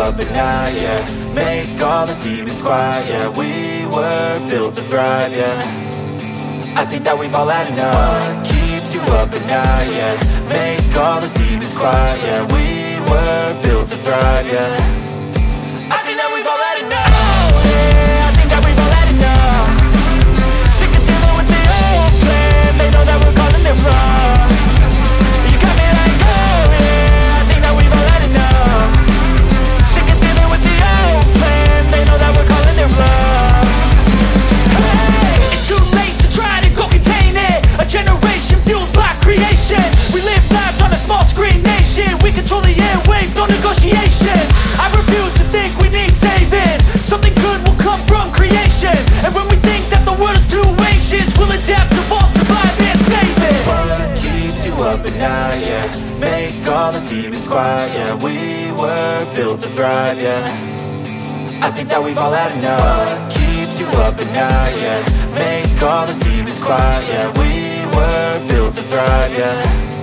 up at night, yeah. Make all the demons quiet, yeah. We were built to thrive, yeah. I think that we've all had enough. What keeps you up at night, yeah. Make all the demons quiet, yeah. We were built to thrive, yeah. I think that we've all had enough. Oh yeah, I think that we've all had enough. Sick of dealing with the old plan. They know that we're calling it wrong. You got me like, oh yeah, I think that we've all had enough. Sick of dealing with the old plan. They know that we're calling it wrong. Hey, it's too late to try to go contain it. A generation fueled by creation. We live lives on a small screen nation. We control the airwaves, no negotiation. I refuse to think we need saving. Something good will come from creation. And when we think that the world is too anxious, we'll adapt, evolve, survive and save it. What keeps you up at night, yeah. Make all the demons quiet, yeah. We were built to thrive, yeah. I think that we've all had enough. What keeps you up at night, yeah. Make all the demons quiet, yeah. We were built to thrive, yeah.